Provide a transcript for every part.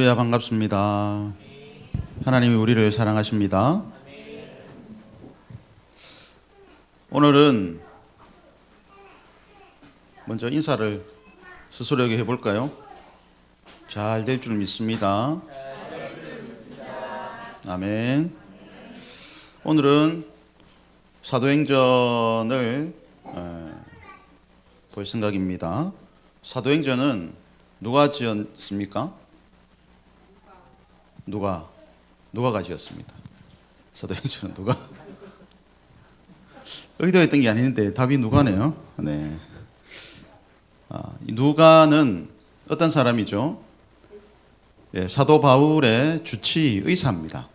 할렐루야, 반갑습니다. 하나님이 우리를 사랑하십니다. 오늘은 먼저 인사를 스스로에게 해볼까요? 잘 될 줄 믿습니다. 아멘. 오늘은 사도행전을 볼 생각입니다. 사도행전은 누가 지었습니까? 누가가 지었습니다. 사도행전은 누가? 의도했던 게 아닌데 답이 누가네요. 네. 누가는 어떤 사람이죠? 사도 바울의 주치 의사입니다.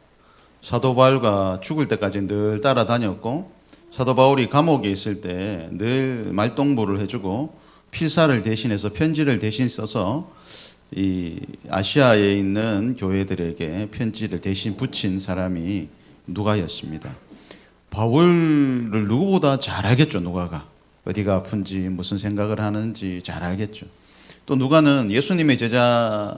사도 바울과 죽을 때까지 늘 따라다녔고, 사도 바울이 감옥에 있을 때 늘 말동무를 해주고 필사를 대신해서 편지를 대신 써서 이 아시아에 있는 교회들에게 편지를 대신 붙인 사람이 누가였습니다. 바울을 누구보다 잘 알겠죠. 누가가 어디가 아픈지 무슨 생각을 하는지 잘 알겠죠. 또 누가는 예수님의 제자들의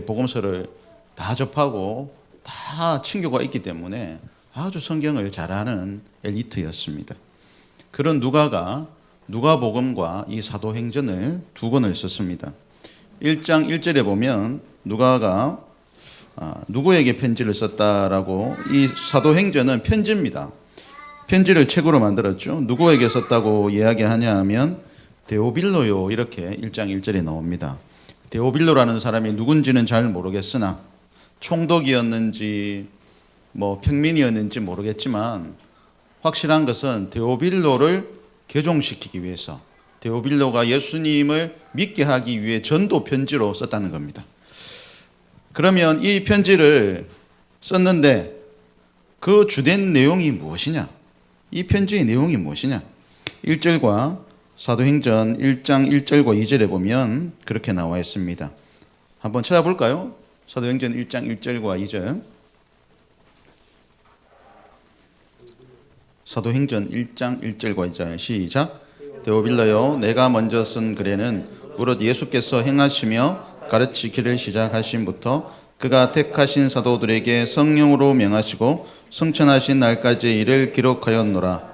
복음서를 다 접하고 다 친교가 있기 때문에 아주 성경을 잘 아는 엘리트였습니다. 그런 누가가 누가복음과 이 사도행전을 두 권을 썼습니다. 1장 1절에 보면 누가가 누구에게 편지를 썼다라고, 이 사도행전은 편지입니다. 편지를 책으로 만들었죠. 누구에게 썼다고 이야기하냐 하면 데오빌로요, 이렇게 1장 1절에 나옵니다. 데오빌로라는 사람이 누군지는 잘 모르겠으나 총독이었는지 평민이었는지 모르겠지만 확실한 것은 데오빌로를 개종시키기 위해서, 데오빌로가 예수님을 믿게 하기 위해 전도 편지로 썼다는 겁니다. 그러면 이 편지를 썼는데 그 주된 내용이 무엇이냐? 이 편지의 내용이 무엇이냐? 1절과 사도행전 1장 1절과 2절에 보면 그렇게 나와 있습니다. 한번 찾아볼까요? 사도행전 1장 1절과 2절. 사도행전 1장 1절과 2절 시작. 데오빌로여, 내가 먼저 쓴 글에는 무릇 예수께서 행하시며 가르치기를 시작하심부터 그가 택하신 사도들에게 성령으로 명하시고 승천하신 날까지의 일을 기록하였노라.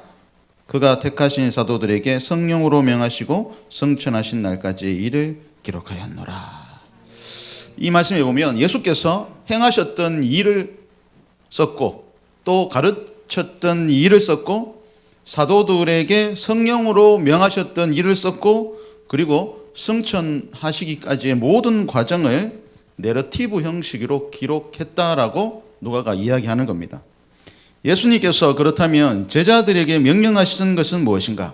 그가 택하신 사도들에게 성령으로 명하시고 승천하신 날까지의 일을 기록하였노라. 이 말씀에 보면 예수께서 행하셨던 일을 썼고 또 가르쳤던 일을 썼고 사도들에게 성령으로 명하셨던 일을 썼고, 그리고 승천하시기까지의 모든 과정을 내러티브 형식으로 기록했다라고 누가가 이야기하는 겁니다. 예수님께서 그렇다면 제자들에게 명령하신 것은 무엇인가?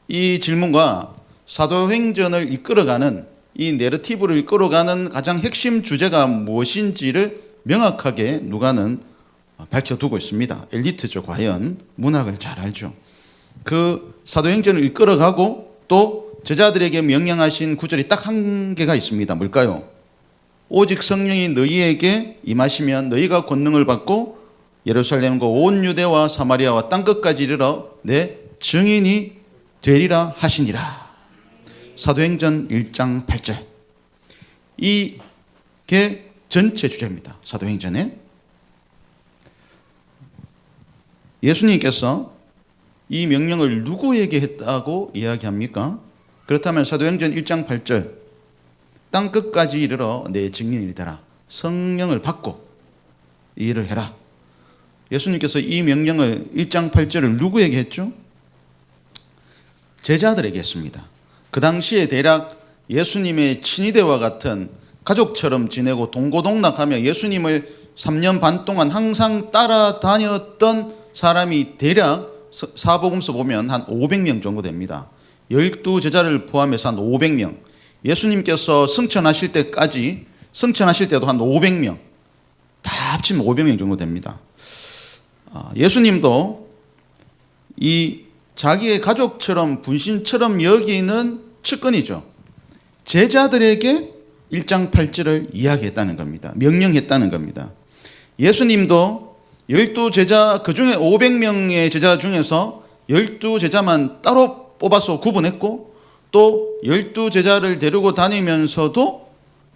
이 질문과 사도행전을 이끌어가는, 이 내러티브를 이끌어가는 가장 핵심 주제가 무엇인지를 명확하게 누가는 밝혀두고 있습니다. 엘리트죠. 과연 문학을 잘 알죠. 그 사도행전을 이끌어가고 또 제자들에게 명령하신 구절이 딱 한 개가 있습니다. 뭘까요? 오직 성령이 너희에게 임하시면 너희가 권능을 받고 예루살렘과 온 유대와 사마리아와 땅끝까지 이르러 내 증인이 되리라 하시니라. 사도행전 1장 8절. 이게 전체 주제입니다. 사도행전에. 예수님께서 이 명령을 누구에게 했다고 이야기합니까? 그렇다면 사도행전 1장 8절, 땅끝까지 이르러 내 증인이 되라. 성령을 받고 이 일을 해라. 예수님께서 이 명령을 1장 8절을 누구에게 했죠? 제자들에게 했습니다. 그 당시에 대략 예수님의 친위대와 같은 가족처럼 지내고 동고동락하며 예수님을 3년 반 동안 항상 따라다녔던 사람이 대략 사복음서 보면 한 500명 정도 됩니다. 12제자를 포함해서 한 500명. 예수님께서 승천하실 때까지, 승천하실 때도 한 500명. 다 합치면 500명 정도 됩니다. 예수님도 이 자기의 가족처럼 분신처럼 여기는 측근이죠. 제자들에게 1장 8절을 이야기했다는 겁니다. 명령했다는 겁니다. 예수님도 12제자, 그 중에 500명의 제자 중에서 12제자만 따로 뽑아서 구분했고 또 12제자를 데리고 다니면서도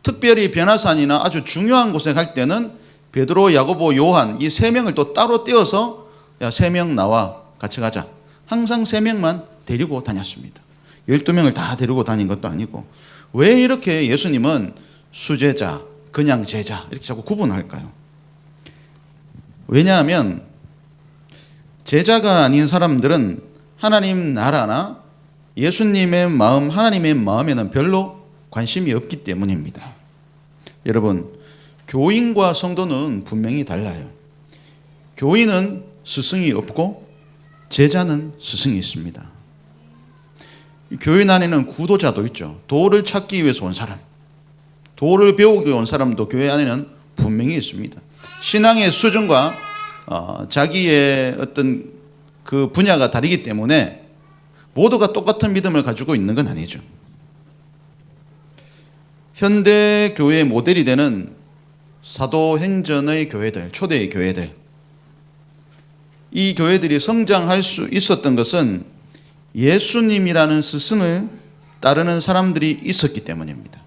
특별히 변화산이나 아주 중요한 곳에 갈 때는 베드로, 야고보, 요한 이 세 명을 또 따로 떼어서 야, 세 명 나와 같이 가자. 항상 세 명만 데리고 다녔습니다. 12명을 다 데리고 다닌 것도 아니고. 왜 이렇게 예수님은 수제자, 그냥 제자 이렇게 자꾸 구분할까요? 왜냐하면 제자가 아닌 사람들은 하나님 나라나 예수님의 마음, 하나님의 마음에는 별로 관심이 없기 때문입니다. 여러분, 교인과 성도는 분명히 달라요. 교인은 스승이 없고 제자는 스승이 있습니다. 교인 안에는 구도자도 있죠. 도를 찾기 위해서 온 사람, 도를 배우기 온 사람도 교회 안에는 분명히 있습니다. 신앙의 수준과 자기의 어떤 그 분야가 다르기 때문에 모두가 똑같은 믿음을 가지고 있는 건 아니죠. 현대 교회의 모델이 되는 사도행전의 교회들, 초대의 교회들, 이 교회들이 성장할 수 있었던 것은 예수님이라는 스승을 따르는 사람들이 있었기 때문입니다.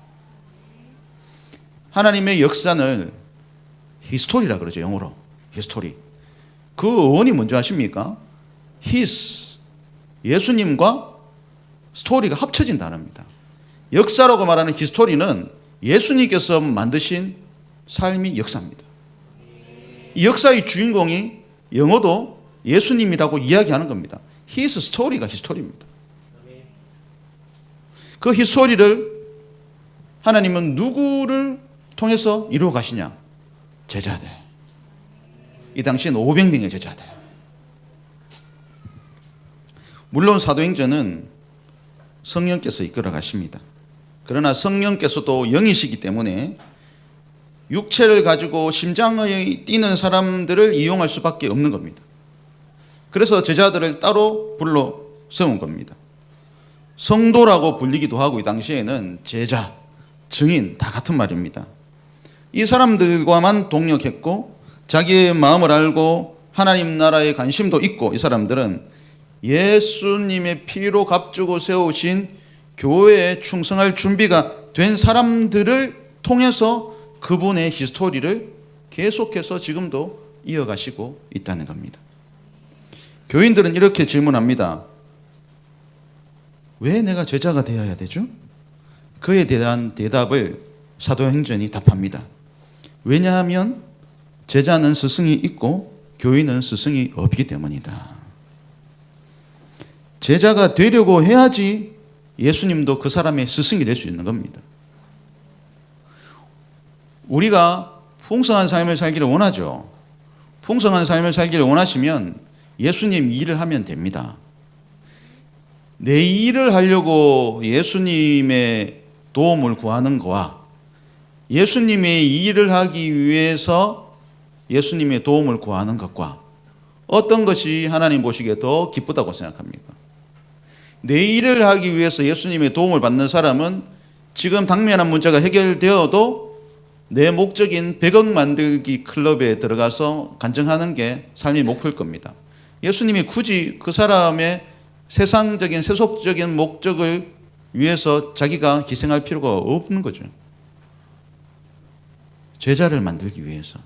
하나님의 역사를 히스토리라 그러죠. 영어로 히스토리. 그 어원이 뭔지 아십니까? His, 예수님과 스토리가 합쳐진 단어입니다. 역사라고 말하는 히스토리는 예수님께서 만드신 삶이 역사입니다. 이 역사의 주인공이 영어도 예수님이라고 이야기하는 겁니다. His story가 히스토리입니다. 그 히스토리를 하나님은 누구를 통해서 이루어 가시냐? 제자들. 이 당시엔 500명의 제자들. 물론 사도행전은 성령께서 이끌어 가십니다. 그러나 성령께서도 영이시기 때문에 육체를 가지고 심장이 뛰는 사람들을 이용할 수밖에 없는 겁니다. 그래서 제자들을 따로 불러 세운 겁니다. 성도라고 불리기도 하고 이 당시에는 제자, 증인 다 같은 말입니다. 이 사람들과만 동역했고 자기의 마음을 알고 하나님 나라에 관심도 있고 이 사람들은 예수님의 피로 값주고 세우신 교회에 충성할 준비가 된 사람들을 통해서 그분의 히스토리를 계속해서 지금도 이어가시고 있다는 겁니다. 교인들은 이렇게 질문합니다. 왜 내가 제자가 되어야 되죠? 그에 대한 대답을 사도행전이 답합니다. 왜냐하면 제자는 스승이 있고 교인은 스승이 없기 때문이다. 제자가 되려고 해야지 예수님도 그 사람의 스승이 될 수 있는 겁니다. 우리가 풍성한 삶을 살기를 원하죠. 풍성한 삶을 살기를 원하시면 예수님 일을 하면 됩니다. 내 일을 하려고 예수님의 도움을 구하는 거와 예수님의 일을 하기 위해서 예수님의 도움을 구하는 것과 어떤 것이 하나님 보시기에 더 기쁘다고 생각합니까? 내 일을 하기 위해서 예수님의 도움을 받는 사람은 지금 당면한 문제가 해결되어도 내 목적인 100억 만들기 클럽에 들어가서 간증하는 게 삶의 목표일 겁니다. 예수님이 굳이 그 사람의 세상적인 세속적인 목적을 위해서 자기가 희생할 필요가 없는 거죠. 제자를 만들기 위해서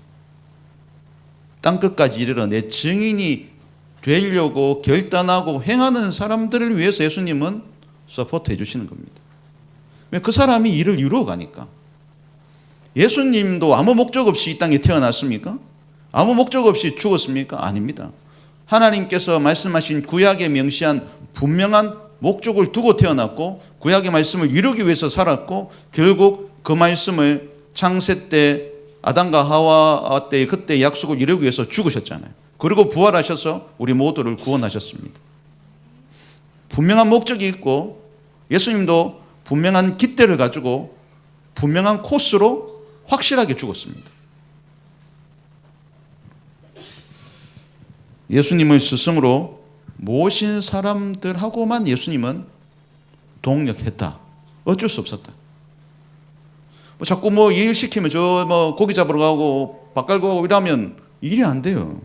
땅끝까지 이르러 내 증인이 되려고 결단하고 행하는 사람들을 위해서 예수님은 서포트해 주시는 겁니다. 그 사람이 일을 이루어 가니까. 예수님도 아무 목적 없이 이 땅에 태어났습니까? 아무 목적 없이 죽었습니까? 아닙니다. 하나님께서 말씀하신 구약에 명시한 분명한 목적을 두고 태어났고 구약의 말씀을 이루기 위해서 살았고 결국 그 말씀을 창세 때 아담과 하와 때 그때 약속을 이루기 위해서 죽으셨잖아요. 그리고 부활하셔서 우리 모두를 구원하셨습니다. 분명한 목적이 있고 예수님도 분명한 깃대를 가지고 분명한 코스로 확실하게 죽었습니다. 예수님을 스승으로 모신 사람들하고만 예수님은 동력했다. 어쩔 수 없었다. 자꾸 일 시키면 고기 잡으러 가고 밥 갈고 가고 이러면 일이 안 돼요.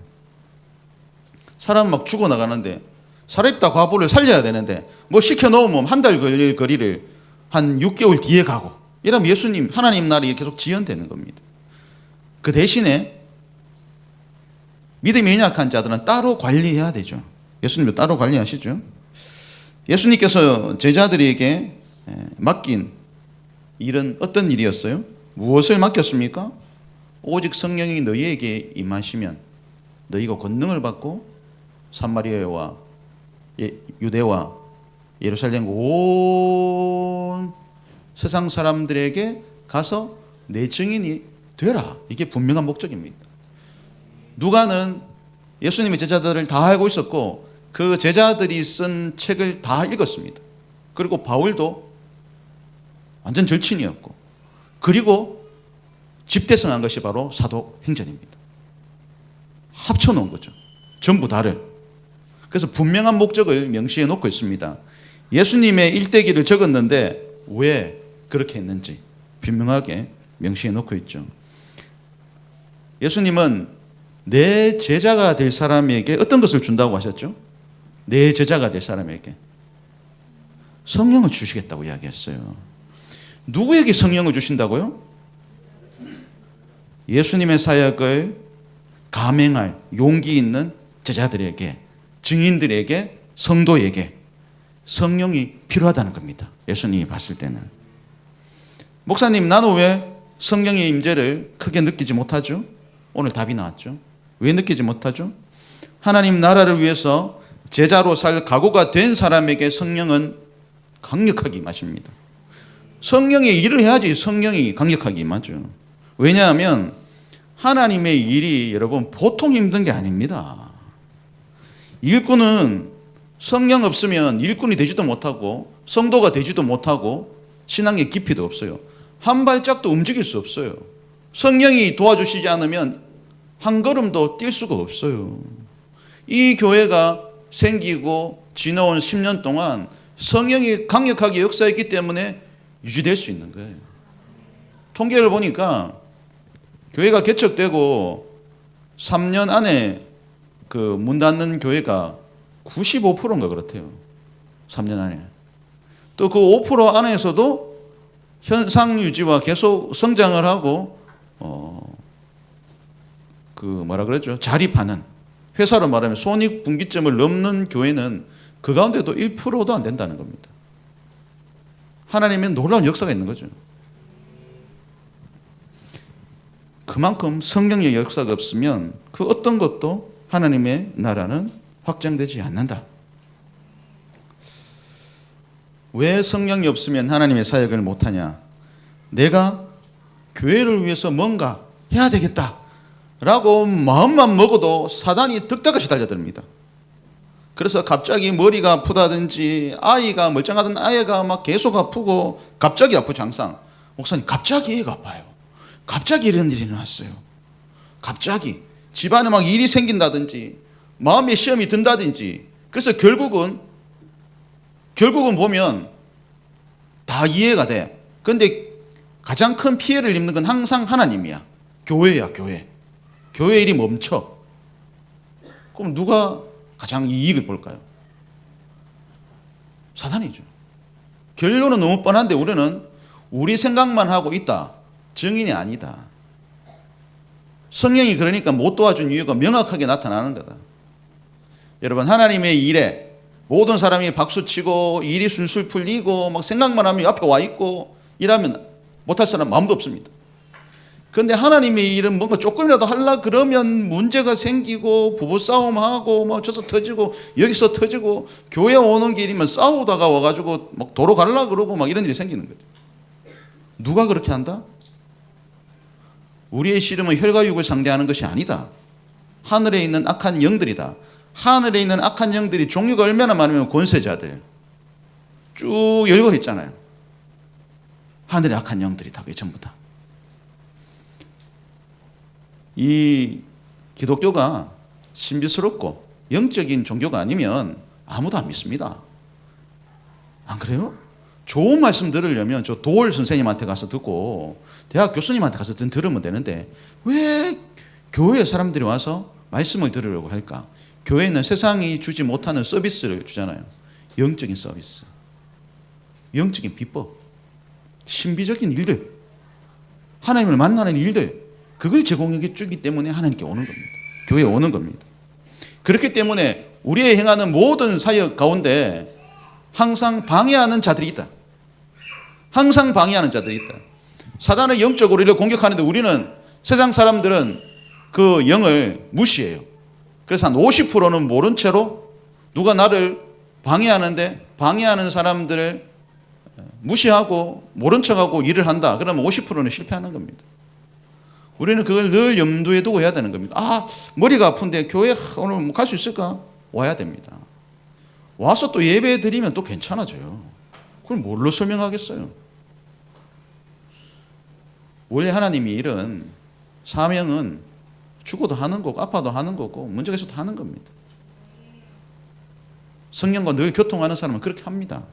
사람 막 죽어나가는데 사렙다 과부를 살려야 되는데 시켜놓으면 한 달 걸릴 거리를 한 6개월 뒤에 가고 이러면 예수님, 하나님 나라에 계속 지연되는 겁니다. 그 대신에 믿음이 연약한 자들은 따로 관리해야 되죠. 예수님도 따로 관리하시죠. 예수님께서 제자들에게 맡긴 일은 어떤 일이었어요? 무엇을 맡겼습니까? 오직 성령이 너희에게 임하시면 너희가 권능을 받고 사마리아와 유대와 예루살렘 온 세상 사람들에게 가서 내 증인이 되라. 이게 분명한 목적입니다. 누가는 예수님의 제자들을 다 알고 있었고 그 제자들이 쓴 책을 다 읽었습니다. 그리고 바울도 완전 절친이었고, 그리고 집대성한 것이 바로 사도행전입니다. 합쳐놓은 거죠. 전부 다를. 그래서 분명한 목적을 명시해 놓고 있습니다. 예수님의 일대기를 적었는데 왜 그렇게 했는지 분명하게 명시해 놓고 있죠. 예수님은 내 제자가 될 사람에게 어떤 것을 준다고 하셨죠? 내 제자가 될 사람에게 성령을 주시겠다고 이야기했어요. 누구에게 성령을 주신다고요? 예수님의 사역을 감행할 용기 있는 제자들에게, 증인들에게, 성도에게 성령이 필요하다는 겁니다. 예수님이 봤을 때는. 목사님, 나는 왜 성령의 임재를 크게 느끼지 못하죠? 오늘 답이 나왔죠. 왜 느끼지 못하죠? 하나님 나라를 위해서 제자로 살 각오가 된 사람에게 성령은 강력하게 임하십니다. 성령의 일을 해야지 성령이 강력하게 임하죠. 왜냐하면 하나님의 일이 여러분 보통 힘든 게 아닙니다. 일꾼은 성령 없으면 일꾼이 되지도 못하고 성도가 되지도 못하고 신앙의 깊이도 없어요. 한 발짝도 움직일 수 없어요. 성령이 도와주시지 않으면 한 걸음도 뛸 수가 없어요. 이 교회가 생기고 지나온 10년 동안 성령이 강력하게 역사했기 때문에 유지될 수 있는 거예요. 통계를 보니까 교회가 개척되고 3년 안에 그 문 닫는 교회가 95%인가 그렇대요. 3년 안에. 또 그 5% 안에서도 현상 유지와 계속 성장을 하고 그 뭐라 그랬죠? 자립하는, 회사로 말하면 손익분기점을 넘는 교회는 그 가운데도 1%도 안 된다는 겁니다. 하나님의 놀라운 역사가 있는 거죠. 그만큼 성령의 역사가 없으면 그 어떤 것도 하나님의 나라는 확장되지 않는다. 왜 성령이 없으면 하나님의 사역을 못하냐? 내가 교회를 위해서 뭔가 해야 되겠다 라고 마음만 먹어도 사단이 득달같이 달려듭니다. 그래서 갑자기 머리가 아프다든지 아이가 멀쩡하던 아이가 막 계속 아프고 갑자기 아프죠. 항상 목사님 갑자기 애가 아파요. 갑자기 이런 일이 일어났어요. 갑자기 집안에 막 일이 생긴다든지 마음에 시험이 든다든지. 그래서 결국은 보면 다 이해가 돼. 그런데 가장 큰 피해를 입는 건 항상 하나님이야. 교회야, 교회. 교회 일이 멈춰. 그럼 누가 가장 이익을 볼까요? 사단이죠. 결론은 너무 뻔한데 우리는 우리 생각만 하고 있다. 증인이 아니다. 성령이 그러니까 못 도와준 이유가 명확하게 나타나는 거다. 여러분, 하나님의 일에 모든 사람이 박수치고 일이 술술 풀리고 막 생각만 하면 앞에 와 있고 이러면 못할 사람 마음도 없습니다. 그런데 하나님의 일은 뭔가 조금이라도 하려 그러면 문제가 생기고 부부싸움하고 뭐 저서 터지고 여기서 터지고 교회 오는 길이면 싸우다가 와가지고 막 도로 가려고 그러고 막 이런 일이 생기는 거죠. 누가 그렇게 한다? 우리의 씨름은 혈과 육을 상대하는 것이 아니다. 하늘에 있는 악한 영들이다. 하늘에 있는 악한 영들이 종류가 얼마나 많으면 권세자들 쭉 열거 있잖아요. 하늘의 악한 영들이다. 그게 전부 다. 이 기독교가 신비스럽고 영적인 종교가 아니면 아무도 안 믿습니다. 안 그래요? 좋은 말씀 들으려면 저 도올 선생님한테 가서 듣고 대학 교수님한테 가서 들으면 되는데 왜 교회 사람들이 와서 말씀을 들으려고 할까? 교회는 세상이 주지 못하는 서비스를 주잖아요. 영적인 서비스, 영적인 비법. 신비적인 일들, 하나님을 만나는 일들, 그걸 제공해 주기 때문에 하나님께 오는 겁니다. 교회에 오는 겁니다. 그렇기 때문에 우리의 행하는 모든 사역 가운데 항상 방해하는 자들이 있다. 항상 방해하는 자들이 있다. 사단은 영적으로 우리를 공격하는데 우리는, 세상 사람들은 그 영을 무시해요. 그래서 한 50%는 모른 채로 누가 나를 방해하는데, 방해하는 사람들을 무시하고 모른 척하고 일을 한다. 그러면 50%는 실패하는 겁니다. 우리는 그걸 늘 염두에 두고 해야 되는 겁니다. 아, 머리가 아픈데 교회 오늘 갈 수 있을까? 와야 됩니다. 와서 또 예배 드리면 또 괜찮아져요. 그걸 뭘로 설명하겠어요? 원래 하나님이 일은, 사명은 죽어도 하는 거고 아파도 하는 거고 문제가 있어도 하는 겁니다. 성령과 늘 교통하는 사람은 그렇게 합니다.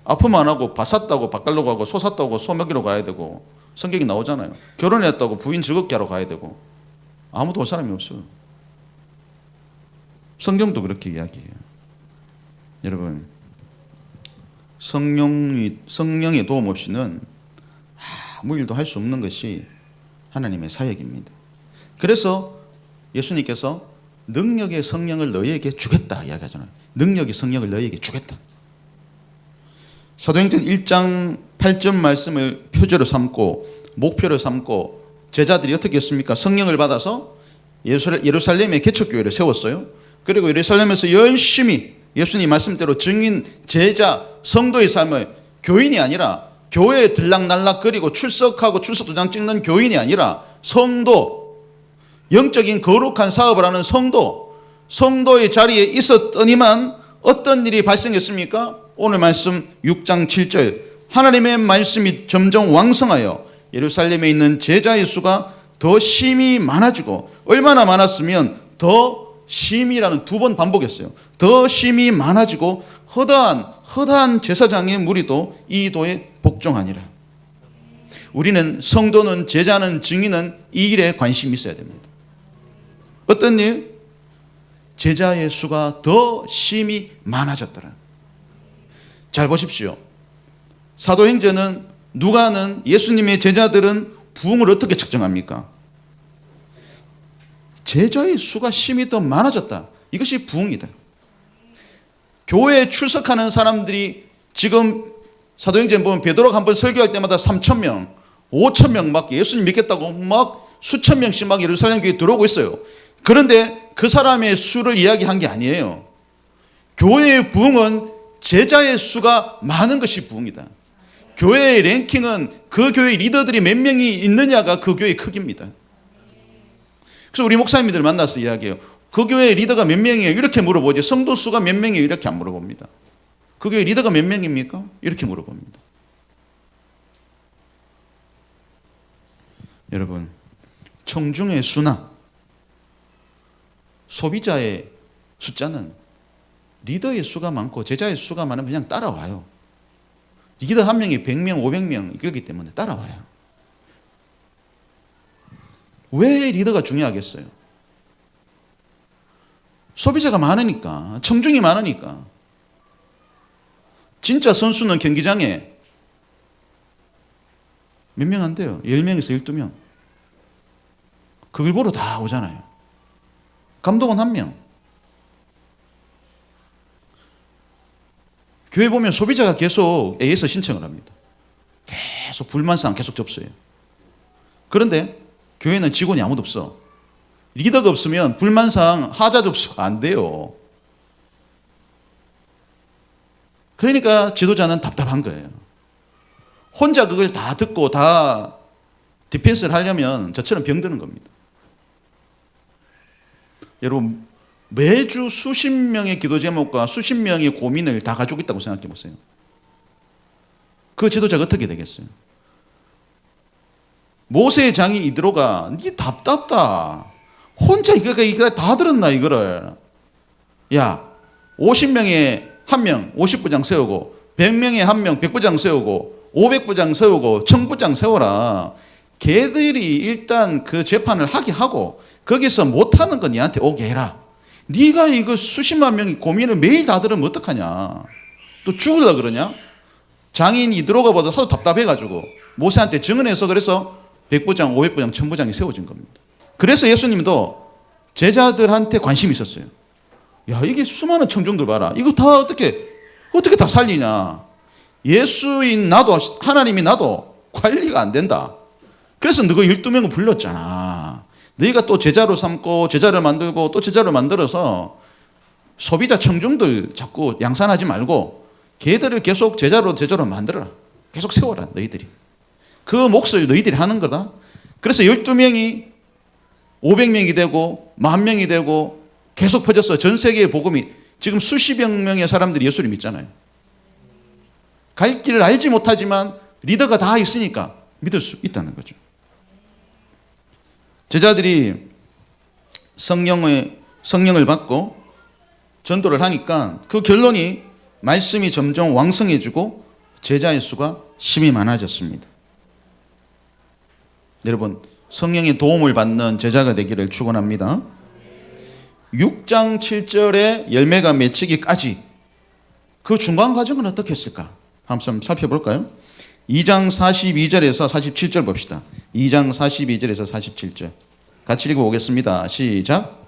아프면 안 하고 밭 샀다고 밭 갈러 가고 소 샀다고 소 먹이러 가야 되고, 성경이 나오잖아요. 결혼했다고 부인 즐겁게 하러 가야 되고, 아무도 올 사람이 없어요. 성경도 그렇게 이야기해요. 여러분, 성령의 도움 없이는 아무 일도 할 수 없는 것이 하나님의 사역입니다. 그래서 예수님께서 능력의 성령을 너희에게 주겠다 이야기하잖아요. 능력의 성령을 너희에게 주겠다. 사도행전 1장 8절 말씀을 표제로 삼고 목표로 삼고 제자들이 어떻게 했습니까? 성령을 받아서 예루살렘에 개척교회를 세웠어요. 그리고 예루살렘에서 열심히 예수님 말씀대로 증인, 제자, 성도의 삶을, 교인이 아니라 교회에 들락날락거리고 출석하고 출석도장 찍는 교인이 아니라 성도, 영적인 거룩한 사업을 하는 성도의 자리에 있었더니만 어떤 일이 발생했습니까? 오늘 말씀 6장 7절, 하나님의 말씀이 점점 왕성하여 예루살렘에 있는 제자의 수가 더 심히 많아지고, 얼마나 많았으면 더 심히라는 2번 반복했어요. 더 심히 많아지고 허다한 제사장의 무리도 이 도에 복종하니라. 우리는, 성도는, 제자는, 증인은 이 일에 관심이 있어야 됩니다. 어떤 일? 제자의 수가 더 심히 많아졌더라. 잘 보십시오. 사도행전은, 누가는, 예수님의 제자들은 부흥을 어떻게 측정합니까? 제자의 수가 심히 더 많아졌다. 이것이 부흥이다. 교회에 출석하는 사람들이 지금 사도행전 보면 베드로가 한번 설교할 때마다 3,000명, 5,000명 막 예수님 믿겠다고 막 수천 명씩 막 예루살렘 교회에 들어오고 있어요. 그런데 그 사람의 수를 이야기한 게 아니에요. 교회의 부흥은 제자의 수가 많은 것이 부흥이다. 교회의 랭킹은 그 교회 리더들이 몇 명이 있느냐가 그 교회의 크기입니다. 그래서 우리 목사님들 만나서 이야기해요. 그 교회 리더가 몇 명이에요? 이렇게 물어보죠. 성도 수가 몇 명이에요? 이렇게 안 물어봅니다. 그 교회 리더가 몇 명입니까? 이렇게 물어봅니다. 여러분, 청중의 수나 소비자의 숫자는 리더의 수가 많고 제자의 수가 많으면 그냥 따라와요. 리더 한 명이 100명, 500명 이끌기 때문에 따라와요. 왜 리더가 중요하겠어요? 소비자가 많으니까, 청중이 많으니까. 진짜 선수는 경기장에 몇 명 안 돼요. 10명에서 12명. 그걸 보러 다 오잖아요. 감독은 1명. 교회 보면 소비자가 계속 AS 신청을 합니다. 계속 불만사항 계속 접수해요. 그런데 교회는 직원이 아무도 없어. 리더가 없으면 불만사항 하자 접수가 안 돼요. 그러니까 지도자는 답답한 거예요. 혼자 그걸 다 듣고 다 디펜스를 하려면 저처럼 병드는 겁니다. 여러분, 매주 수십 명의 기도 제목과 수십 명의 고민을 다 가지고 있다고 생각해 보세요. 그 지도자가 어떻게 되겠어요? 모세의 장인 이드로가 니 답답다. 혼자 이거 다 들었나 이거를. 야, 50명에 한 명 50부장 세우고 100명에 한 명 100부장 세우고 500부장 세우고 1000부장 세워라. 걔들이 일단 그 재판을 하게 하고 거기서 못하는 건 니한테 오게 해라. 네가 이거 수십만 명이 고민을 매일 다 들으면 어떡하냐. 또 죽으려 그러냐? 장인이 들어가보다 하도 답답해가지고 모세한테 증언해서 그래서 100부장, 500부장, 1000부장이 세워진 겁니다. 그래서 예수님도 제자들한테 관심이 있었어요. 야, 이게 수많은 청중들 봐라. 이거 다 어떻게 다 살리냐. 예수인 나도, 하나님이 나도 관리가 안 된다. 그래서 너가 12명을 불렀잖아. 너희가 또 제자로 삼고 제자를 만들고 또 제자를 만들어서 소비자 청중들 자꾸 양산하지 말고 걔들을 계속 제자로 만들어라. 계속 세워라, 너희들이. 그 몫을 너희들이 하는 거다. 그래서 12명이 500명이 되고 10,000명이 되고 계속 퍼져서 전 세계의 복음이 지금 수십여 명의 사람들이 예수를 믿잖아요. 갈 길을 알지 못하지만 리더가 다 있으니까 믿을 수 있다는 거죠. 제자들이 성령을 받고 전도를 하니까 그 결론이 말씀이 점점 왕성해지고 제자의 수가 심히 많아졌습니다. 여러분, 성령의 도움을 받는 제자가 되기를 축원합니다. 6장 7절에 열매가 맺히기까지 그 중간 과정은 어떻게 했을까? 한번 살펴볼까요? 2장 42절에서 47절 봅시다. 2장 42절에서 47절 같이 읽어보겠습니다. 시작.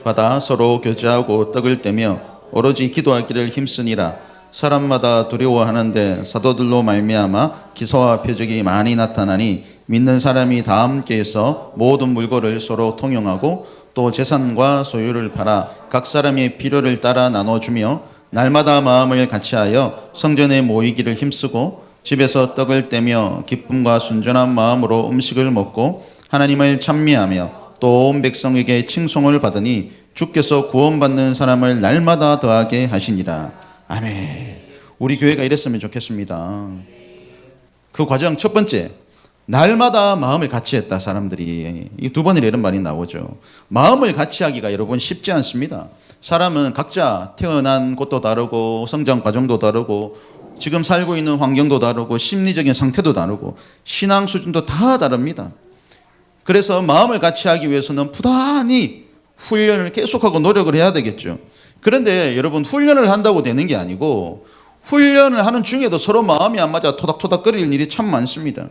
받아 서로 교제하고 떡을 떼며 오로지 기도하기를 힘쓰니라. 사람마다 두려워하는데 사도들로 말미암아 기사와 표적이 많이 나타나니 믿는 사람이 다 함께해서 모든 물건을 서로 통용하고 또 재산과 소유를 팔아 각 사람의 필요를 따라 나눠주며 날마다 마음을 같이하여 성전에 모이기를 힘쓰고 집에서 떡을 떼며 기쁨과 순전한 마음으로 음식을 먹고 하나님을 찬미하며 또 온 백성에게 칭송을 받으니 주께서 구원받는 사람을 날마다 더하게 하시니라. 아멘. 우리 교회가 이랬으면 좋겠습니다. 그 과정 첫 번째, 날마다 마음을 같이 했다. 사람들이 이 두 번이나 이런 말이 나오죠. 마음을 같이 하기가 여러분 쉽지 않습니다. 사람은 각자 태어난 곳도 다르고 성장 과정도 다르고 지금 살고 있는 환경도 다르고 심리적인 상태도 다르고 신앙 수준도 다 다릅니다. 그래서 마음을 같이 하기 위해서는 부단히 훈련을 계속하고 노력을 해야 되겠죠. 그런데 여러분, 훈련을 한다고 되는 게 아니고 훈련을 하는 중에도 서로 마음이 안 맞아 토닥토닥거릴 일이 참 많습니다.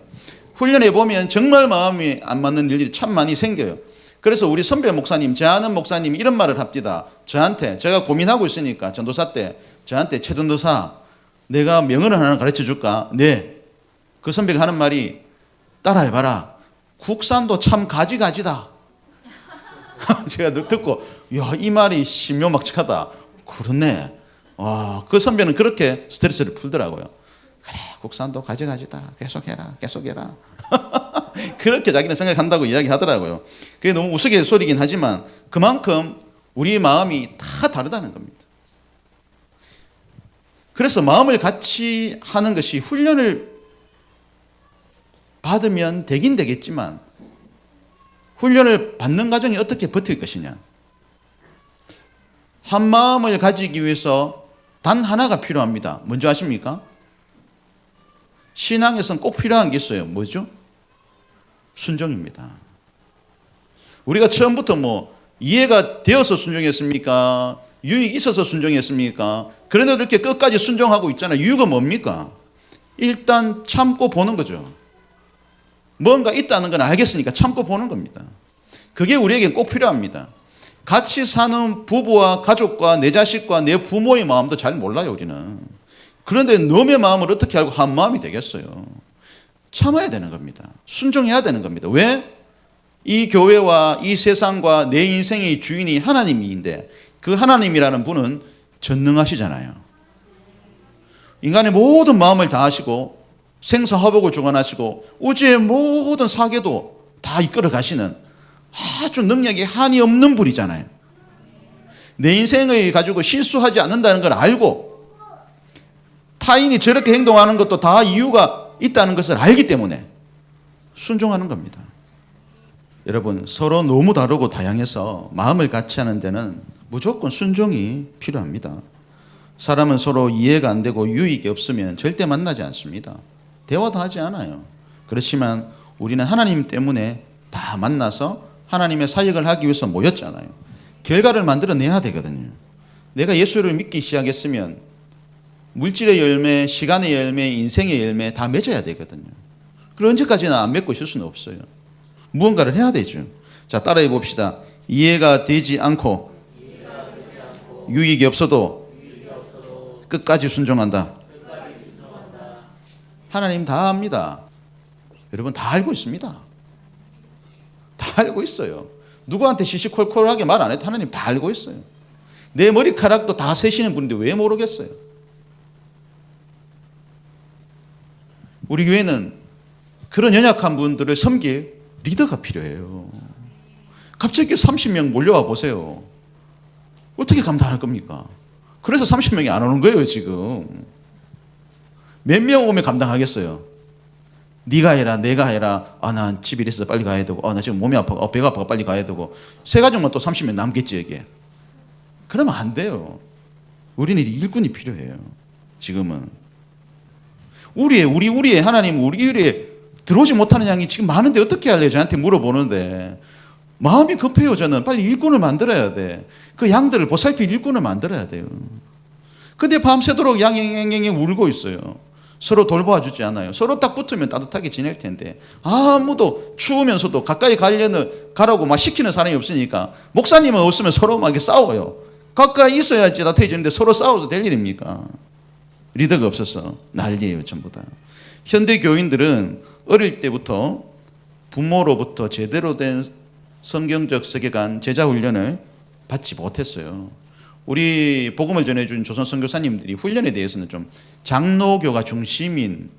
훈련해 보면 정말 마음이 안 맞는 일들이 참 많이 생겨요. 그래서 우리 선배 목사님, 제 아는 목사님이 이런 말을 합니다. 저한테, 제가 고민하고 있으니까 전도사 때 저한테, 최 전도사 내가 명언을 하나 가르쳐 줄까? 네. 그 선배가 하는 말이 따라해봐라. 국산도 참 가지가지다. 제가 듣고 이 말이 신묘막측하다. 그렇네. 와, 그 선배는 그렇게 스트레스를 풀더라고요. 그래, 국산도 가지가지다. 계속해라. 그렇게 자기는 생각한다고 이야기하더라고요. 그게 너무 우스갯소리긴 하지만 그만큼 우리 마음이 다 다르다는 겁니다. 그래서 마음을 같이 하는 것이 훈련을 받으면 되긴 되겠지만 훈련을 받는 과정이 어떻게 버틸 것이냐. 한 마음을 가지기 위해서 단 하나가 필요합니다. 뭔지 아십니까? 신앙에서는 꼭 필요한 게 있어요. 뭐죠? 순종입니다. 우리가 처음부터 이해가 되어서 순종했습니까? 유익이 있어서 순종했습니까? 그런데도 이렇게 끝까지 순종하고 있잖아요. 이유가 뭡니까? 일단 참고 보는 거죠. 뭔가 있다는 건 알겠으니까 참고 보는 겁니다. 그게 우리에게 꼭 필요합니다. 같이 사는 부부와 가족과 내 자식과 내 부모의 마음도 잘 몰라요, 우리는. 그런데 너의 마음을 어떻게 알고 한 마음이 되겠어요? 참아야 되는 겁니다. 순종해야 되는 겁니다. 왜? 이 교회와 이 세상과 내 인생의 주인이 하나님인데 그 하나님이라는 분은 전능하시잖아요. 인간의 모든 마음을 다하시고 생사화복을 주관하시고 우주의 모든 사계도 다 이끌어 가시는 아주 능력이 한이 없는 분이잖아요. 내 인생을 가지고 실수하지 않는다는 걸 알고 타인이 저렇게 행동하는 것도 다 이유가 있다는 것을 알기 때문에 순종하는 겁니다. 여러분, 서로 너무 다르고 다양해서 마음을 같이 하는 데는 무조건 순종이 필요합니다. 사람은 서로 이해가 안 되고 유익이 없으면 절대 만나지 않습니다. 대화도 하지 않아요. 그렇지만 우리는 하나님 때문에 다 만나서 하나님의 사역을 하기 위해서 모였잖아요. 결과를 만들어내야 되거든요. 내가 예수를 믿기 시작했으면 물질의 열매, 시간의 열매, 인생의 열매 다 맺어야 되거든요. 그럼 언제까지나 안 맺고 있을 수는 없어요. 무언가를 해야 되죠. 자, 따라해 봅시다. 이해가 되지 않고 유익이 없어도 끝까지 순종한다. 하나님 다 압니다. 여러분 다 알고 있습니다. 다 알고 있어요. 누구한테 시시콜콜하게 말 안 해도 하나님 다 알고 있어요. 내 머리카락도 다 세시는 분인데 왜 모르겠어요? 우리 교회는 그런 연약한 분들을 섬길 리더가 필요해요. 갑자기 30명 몰려와 보세요. 어떻게 감당할 겁니까? 그래서 30명이 안 오는 거예요, 지금. 몇 명 오면 감당하겠어요? 네가 해라, 내가 해라. 아, 난 집이 있어서 빨리 가야 되고, 나 지금 몸이 아파, 배가 아파 빨리 가야 되고. 세 가족만 또 30명 남겠지, 여기에. 그러면 안 돼요. 우리는 일꾼이 필요해요. 지금은. 우리의 하나님, 우리 우리에 들어오지 못하는 양이 지금 많은데 어떻게 할래요? 저한테 물어보는데. 마음이 급해요, 저는. 빨리 일꾼을 만들어야 돼. 그 양들을 보살필 일꾼을 만들어야 돼요. 근데 밤새도록 양이 울고 있어요. 서로 돌보아 주지 않아요. 서로 딱 붙으면 따뜻하게 지낼 텐데 아무도 추우면서도 가까이 가라고 막 시키는 사람이 없으니까 목사님은 없으면 서로 막 싸워요. 가까이 있어야지 따뜻해지는데 서로 싸워서 될 일입니까? 리더가 없어서 난리예요, 전부 다. 현대 교인들은 어릴 때부터 부모로부터 제대로 된 성경적 세계관, 제자 훈련을 받지 못했어요. 우리 복음을 전해준 조선 선교사님들이 훈련에 대해서는 좀 장로교가 중심인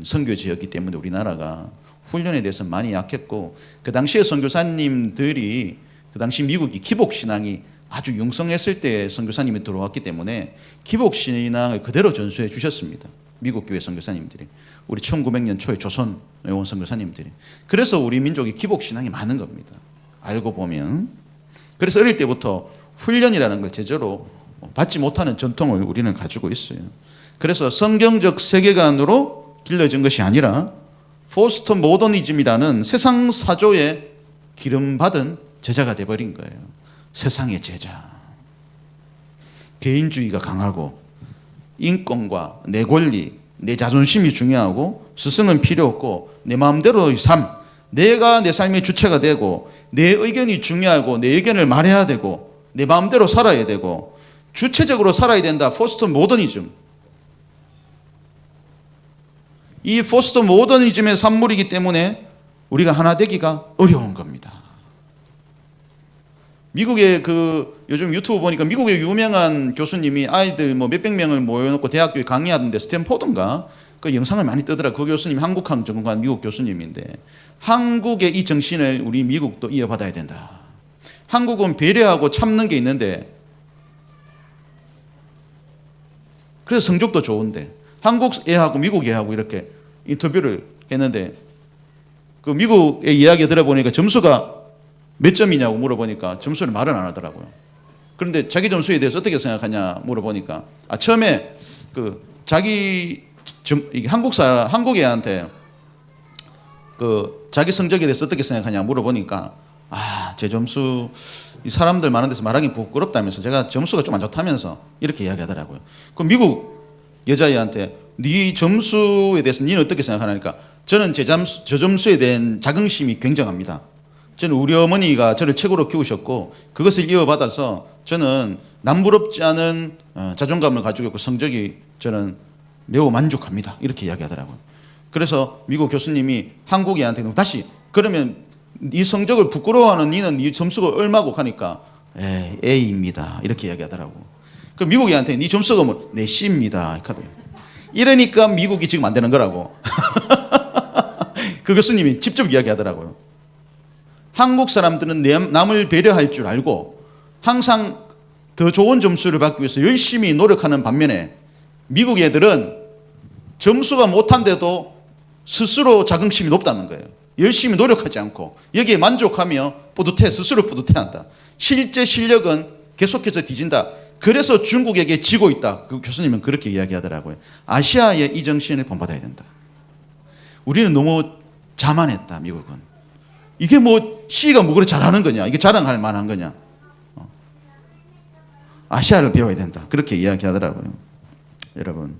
선교지였기 때문에 우리나라가 훈련에 대해서 많이 약했고, 그 당시에 선교사님들이 그 당시 미국이 기복신앙이 아주 융성했을 때 선교사님이 들어왔기 때문에 기복신앙을 그대로 전수해 주셨습니다. 미국 교회 선교사님들이. 우리 1900년 초에 조선에 온 선교사님들이. 그래서 우리 민족이 기복신앙이 많은 겁니다. 알고 보면. 그래서 어릴 때부터 훈련이라는 걸 제대로 받지 못하는 전통을 우리는 가지고 있어요. 그래서 성경적 세계관으로 길러진 것이 아니라 포스트 모더니즘이라는 세상 사조에 기름받은 제자가 돼버린 거예요. 세상의 제자. 개인주의가 강하고 인권과 내 권리, 내 자존심이 중요하고 스승은 필요 없고 내 마음대로의 삶, 내가 내 삶의 주체가 되고 내 의견이 중요하고 내 의견을 말해야 되고 내 마음대로 살아야 되고 주체적으로 살아야 된다. 포스트 모더니즘. 이 포스트 모더니즘의 산물이기 때문에 우리가 하나 되기가 어려운 겁니다. 미국의 요즘 유튜브 보니까 미국의 유명한 교수님이 아이들 몇백 명을 모여놓고 대학교에 강의하던데, 스탠포드인가? 그 영상을 많이 뜨더라. 그 교수님 한국학 전공한 미국 교수님인데, 한국의 이 정신을 우리 미국도 이어받아야 된다. 한국은 배려하고 참는 게 있는데, 그래서 성적도 좋은데, 한국 애하고 미국 애하고 이렇게 인터뷰를 했는데, 그 미국의 이야기 들어보니까 점수가 몇 점이냐고 물어보니까 점수를 말은 안 하더라고요. 그런데 자기 점수에 대해서 어떻게 생각하냐 물어보니까, 처음에 한국 애한테 자기 성적에 대해서 어떻게 생각하냐 물어보니까, 제 점수, 이 사람들 많은 데서 말하기 부끄럽다면서, 제가 점수가 좀 안 좋다면서 이렇게 이야기하더라고요. 그럼 미국 여자애한테 네 점수에 대해서 니는 어떻게 생각하냐니까, 저는 저 점수에 대한 자긍심이 굉장합니다. 저는 우리 어머니가 저를 최고로 키우셨고 그것을 이어받아서 저는 남부럽지 않은 자존감을 가지고 있고 성적이 저는 매우 만족합니다. 이렇게 이야기하더라고요. 그래서 미국 교수님이 한국 애한테 다시, 그러면 네 성적을 부끄러워하는 니는 네 점수가 얼마고 하니까 A입니다. 이렇게 이야기하더라고요. 그 미국 애한테 네 점수가 네 C입니다. 이러니까 미국이 지금 안 되는 거라고. 그 교수님이 직접 이야기하더라고요. 한국 사람들은 남을 배려할 줄 알고 항상 더 좋은 점수를 받기 위해서 열심히 노력하는 반면에, 미국 애들은 점수가 못한데도 스스로 자긍심이 높다는 거예요. 열심히 노력하지 않고 여기에 만족하며 스스로 뿌듯해한다. 실제 실력은 계속해서 뒤진다. 그래서 중국에게 지고 있다. 그 교수님은 그렇게 이야기하더라고요. 아시아의 이 정신을 본받아야 된다. 우리는 너무 자만했다, 미국은. 이게 C가 그래 잘하는 거냐? 이게 자랑할 만한 거냐? 아시아를 배워야 된다. 그렇게 이야기하더라고요. 여러분,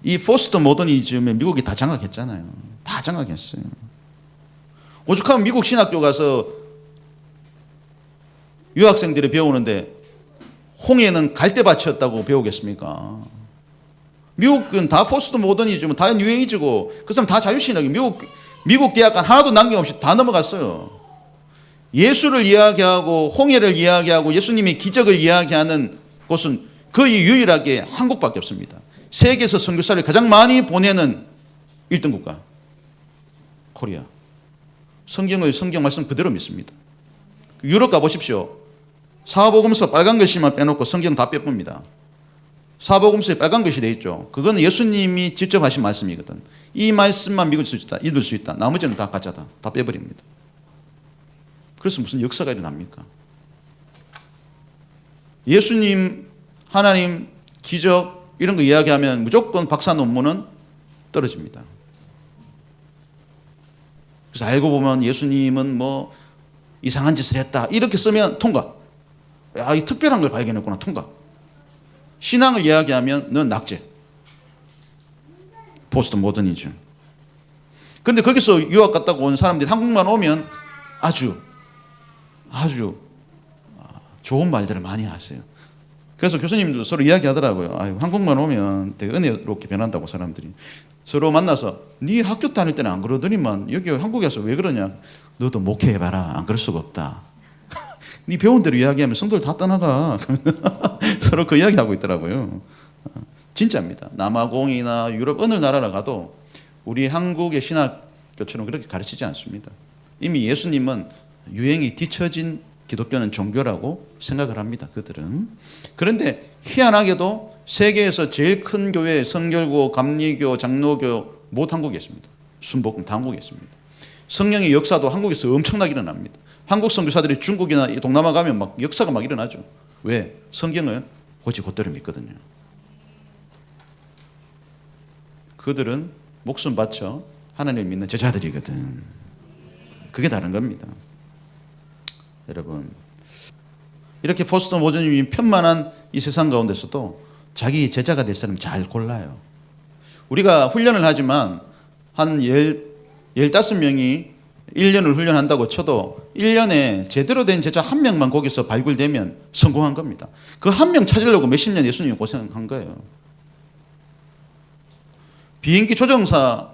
이 포스트 모더니즘에 미국이 다 장악했잖아요. 다 장악했어요. 오죽하면 미국 신학교 가서 유학생들이 배우는데 홍해는 갈대밭이었다고 배우겠습니까? 미국은 다 포스트 모더니즘, 다 뉴에이지고 그 사람 다 자유신학이 미국 대학간 하나도 남김없이 다 넘어갔어요. 예수를 이야기하고 홍해를 이야기하고 예수님의 기적을 이야기하는 곳은 거의 유일하게 한국밖에 없습니다. 세계에서 선교사를 가장 많이 보내는 1등 국가 코리아. 성경 말씀 그대로 믿습니다. 유럽 가보십시오. 사복음서 빨간 글씨만 빼놓고 성경 다 빼봅니다. 사복음서에 빨간 글씨 돼 있죠. 그건 예수님이 직접 하신 말씀이거든. 이 말씀만 믿을 수 있다. 나머지는 다 가짜다. 다 빼버립니다. 그래서 무슨 역사가 일어납니까? 예수님, 하나님, 기적 이런 거 이야기하면 무조건 박사 논문은 떨어집니다. 그래서 알고 보면 예수님은 뭐 이상한 짓을 했다 이렇게 쓰면 통과. 야, 이 특별한 걸 발견했구나. 통과. 신앙을 이야기하면 넌 낙제. 포스트 모더니즘. 그런데 거기서 유학 갔다고 온 사람들이 한국만 오면 아주 좋은 말들을 많이 하세요. 그래서 교수님들도 서로 이야기하더라고요. 아유, 한국만 오면 되게 은혜롭게 변한다고 사람들이. 서로 만나서 네 학교 다닐 때는 안 그러더니만 여기 한국에서 왜 그러냐. 너도 목회해봐라. 안 그럴 수가 없다. 네 배운 대로 이야기하면 성도들 다 떠나가. 서로 그 이야기하고 있더라고요. 진짜입니다. 남아공이나 유럽 어느 나라를 가도 우리 한국의 신학교처럼 그렇게 가르치지 않습니다. 이미 예수님은 유행이 뒤처진 기독교는 종교라고 생각을 합니다. 그들은. 그런데 희한하게도 세계에서 제일 큰 교회 성결고, 감리교, 장로교 모두 한국에 있습니다. 순복음 다 한국에 있습니다. 성령의 역사도 한국에서 엄청나게 일어납니다. 한국 선교사들이 중국이나 동남아 가면 막 역사가 막 일어나죠. 왜? 성경을 곧대로 믿거든요. 그들은 목숨 바쳐 하나님을 믿는 제자들이거든. 그게 다른 겁니다. 여러분, 이렇게 포스트 모더니즘이 편만한 이 세상 가운데서도 자기 제자가 될 사람 잘 골라요. 우리가 훈련을 하지만 한 15명이 1년을 훈련한다고 쳐도 1년에 제대로 된 제자 한 명만 거기서 발굴되면 성공한 겁니다. 그 한 명 찾으려고 몇십 년 예수님이 고생한 거예요. 비행기 조종사가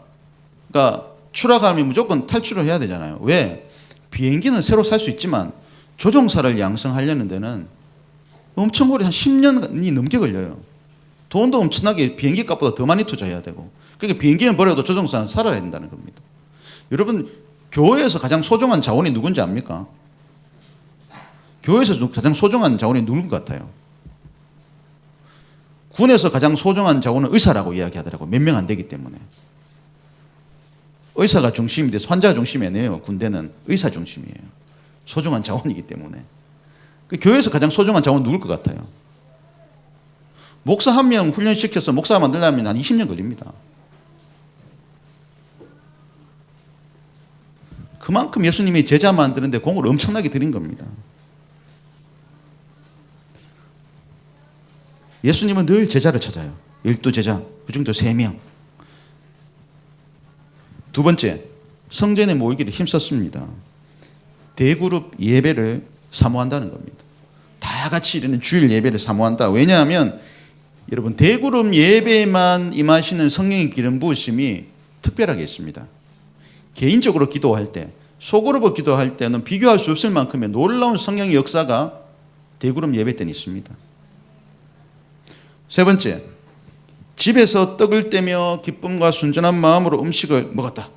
추락하면 무조건 탈출을 해야 되잖아요. 왜? 비행기는 새로 살 수 있지만 조종사를 양성하려는 데는 엄청 오래 한 10년이 넘게 걸려요. 돈도 엄청나게 비행기 값보다 더 많이 투자해야 되고. 그러니까 비행기는 버려도 조종사는 살아야 된다는 겁니다. 여러분, 교회에서 가장 소중한 자원이 누군지 압니까? 교회에서 가장 소중한 자원이 누군 것 같아요? 군에서 가장 소중한 자원은 의사라고 이야기하더라고요. 몇 명 안 되기 때문에. 의사가 중심이 돼서 환자가 중심이 아니에요. 군대는 의사 중심이에요. 소중한 자원이기 때문에. 그 교회에서 가장 소중한 자원은 누굴 것 같아요? 목사 한 명 훈련시켜서 목사 만들려면 한 20년 걸립니다. 그만큼 예수님이 제자 만드는데 공을 엄청나게 들인 겁니다. 예수님은 늘 제자를 찾아요. 12제자, 그중도 3명. 두 번째, 성전에 모이기를 힘썼습니다. 대그룹 예배를 사모한다는 겁니다. 다 같이 이르는 주일 예배를 사모한다. 왜냐하면 여러분, 대그룹 예배만 임하시는 성령의 기름 부으심이 특별하게 있습니다. 개인적으로 기도할 때, 소그룹으로 기도할 때는 비교할 수 없을 만큼의 놀라운 성령의 역사가 대그룹 예배 때는 있습니다. 세 번째, 집에서 떡을 떼며 기쁨과 순전한 마음으로 음식을 먹었다.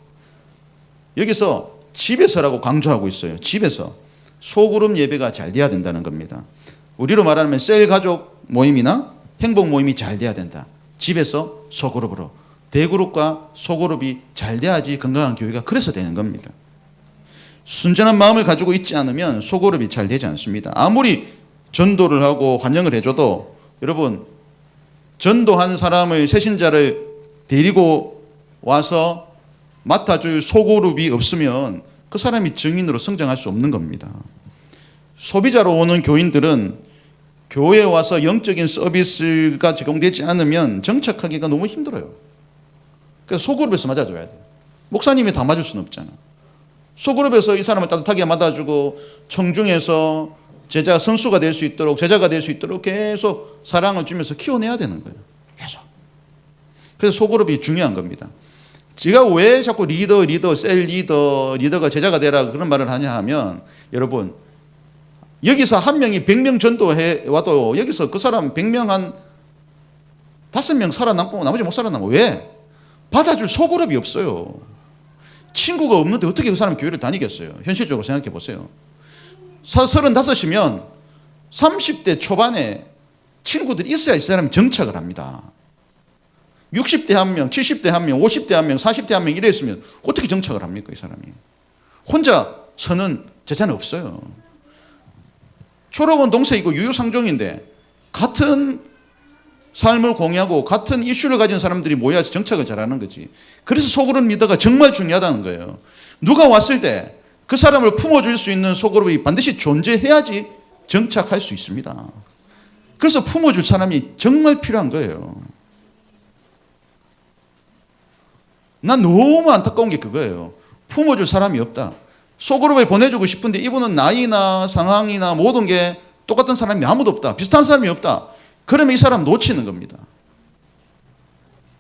여기서 집에서라고 강조하고 있어요. 집에서. 소그룹 예배가 잘 돼야 된다는 겁니다. 우리로 말하면 셀 가족 모임이나 행복 모임이 잘 돼야 된다. 집에서 소그룹으로. 대그룹과 소그룹이 잘 돼야지 건강한 교회가 그래서 되는 겁니다. 순전한 마음을 가지고 있지 않으면 소그룹이 잘 되지 않습니다. 아무리 전도를 하고 환영을 해줘도 여러분, 전도한 사람을 새신자를 데리고 와서 맡아줄 소그룹이 없으면 그 사람이 증인으로 성장할 수 없는 겁니다. 소비자로 오는 교인들은 교회에 와서 영적인 서비스가 제공되지 않으면 정착하기가 너무 힘들어요. 그래서 소그룹에서 맞아줘야 돼요. 목사님이 다 맞을 수는 없잖아. 소그룹에서 이 사람을 따뜻하게 맞아주고 청중에서 제자 선수가 될 수 있도록, 제자가 될 수 있도록 계속 사랑을 주면서 키워내야 되는 거예요. 계속. 그래서 소그룹이 중요한 겁니다. 제가 왜 자꾸 셀 리더가 제자가 되라 그런 말을 하냐 하면, 여러분, 여기서 한 명이 100명 전도해 와도 여기서 그 사람 100명 한 5명 살아남고 나머지 못 살아남고. 왜? 받아줄 소그룹이 없어요. 친구가 없는데 어떻게 그 사람 교회를 다니겠어요? 현실적으로 생각해 보세요. 35이면 30대 초반에 친구들이 있어야 이 사람이 정착을 합니다. 60대 한 명, 70대 한 명, 50대 한 명, 40대 한 명 이랬으면 어떻게 정착을 합니까, 이 사람이? 혼자 서는 제자는 없어요. 초록은 동생이고 유유상종인데 같은 삶을 공유하고 같은 이슈를 가진 사람들이 모여서 정착을 잘하는 거지. 그래서 소그룹 리더가 정말 중요하다는 거예요. 누가 왔을 때 그 사람을 품어줄 수 있는 소그룹이 반드시 존재해야지 정착할 수 있습니다. 그래서 품어줄 사람이 정말 필요한 거예요. 난 너무 안타까운 게 그거예요. 품어줄 사람이 없다. 소그룹에 보내주고 싶은데 이분은 나이나 상황이나 모든 게 똑같은 사람이 아무도 없다. 비슷한 사람이 없다. 그러면 이 사람 놓치는 겁니다.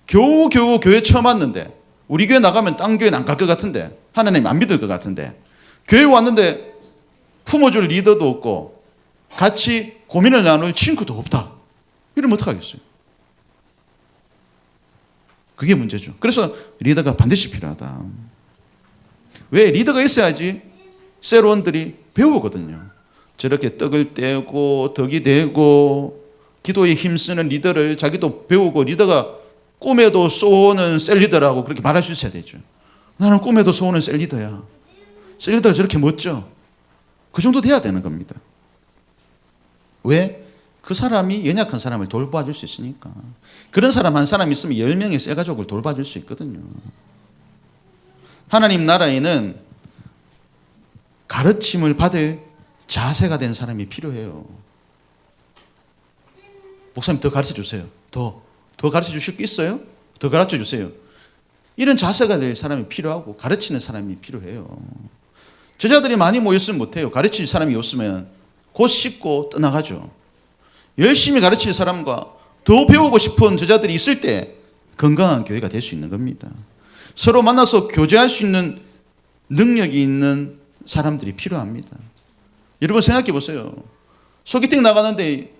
겨우 교회 처음 왔는데, 우리 교회 나가면 딴 교회는 안 갈 것 같은데, 하나님 안 믿을 것 같은데, 교회 왔는데 품어줄 리더도 없고 같이 고민을 나눌 친구도 없다. 이러면 어떡하겠어요? 그게 문제죠. 그래서 리더가 반드시 필요하다. 왜? 리더가 있어야지 셀원들이 배우거든요. 저렇게 떡을 떼고 덕이 되고 기도에 힘쓰는 리더를 자기도 배우고, 리더가 꿈에도 쏘는 셀리더라고 그렇게 말할 수 있어야 되죠. 나는 꿈에도 쏘는 셀리더야. 셀리더가 저렇게 멋져. 그 정도 돼야 되는 겁니다. 왜? 그 사람이 연약한 사람을 돌봐줄 수 있으니까. 그런 사람 한 사람 있으면 10명의 쇠가족을 돌봐줄 수 있거든요. 하나님 나라에는 가르침을 받을 자세가 된 사람이 필요해요. 목사님 더 가르쳐 주세요. 더 가르쳐 주실 게 있어요? 더 가르쳐 주세요. 이런 자세가 될 사람이 필요하고 가르치는 사람이 필요해요. 제자들이 많이 모였으면 못해요. 가르칠 사람이 없으면 곧 씻고 떠나가죠. 열심히 가르칠 사람과 더 배우고 싶은 제자들이 있을 때 건강한 교회가 될 수 있는 겁니다. 서로 만나서 교제할 수 있는 능력이 있는 사람들이 필요합니다. 여러분 생각해 보세요. 소개팅 나가는데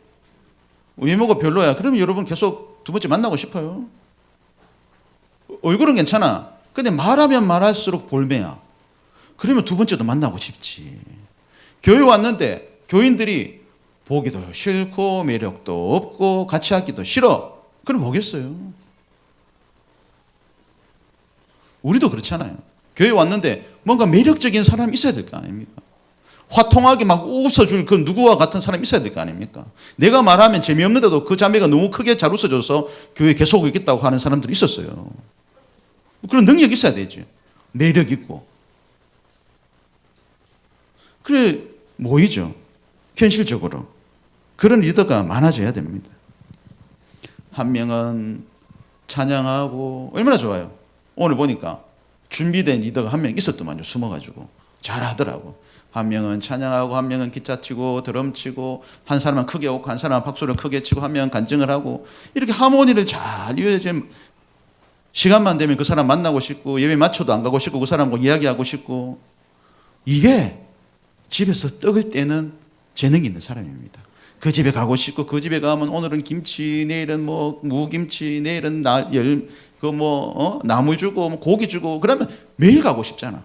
외모가 별로야. 그러면 여러분 계속 두 번째 만나고 싶어요? 얼굴은 괜찮아. 근데 말하면 말할수록 볼매야. 그러면 두 번째도 만나고 싶지. 교회 왔는데 교인들이 보기도 싫고 매력도 없고 같이 하기도 싫어. 그럼 뭐겠어요? 우리도 그렇잖아요. 교회 왔는데 뭔가 매력적인 사람이 있어야 될 거 아닙니까? 화통하게 막 웃어줄 그 누구와 같은 사람이 있어야 될 거 아닙니까? 내가 말하면 재미없는데도 그 자매가 너무 크게 잘 웃어줘서 교회에 계속 오겠다고 하는 사람들이 있었어요. 그런 능력이 있어야 되죠. 매력 있고. 그래 모이죠. 현실적으로. 그런 리더가 많아져야 됩니다. 한 명은 찬양하고 얼마나 좋아요. 오늘 보니까 준비된 리더가 한 명 있었더만요. 숨어가지고 잘하더라고. 한 명은 찬양하고 한 명은 기타 치고 드럼 치고 한 사람은 크게 오고 한 사람은 박수를 크게 치고 한 명은 간증을 하고 이렇게 하모니를 잘 이어지면 시간만 되면 그 사람 만나고 싶고 예배 맞춰도 안 가고 싶고 그 사람하고 이야기하고 싶고. 이게 집에서 떡을 떼는 재능이 있는 사람입니다. 그 집에 가고 싶고 그 집에 가면 오늘은 김치, 내일은 뭐 무김치, 내일은 나물 주고 뭐 고기 주고 그러면 매일 가고 싶잖아.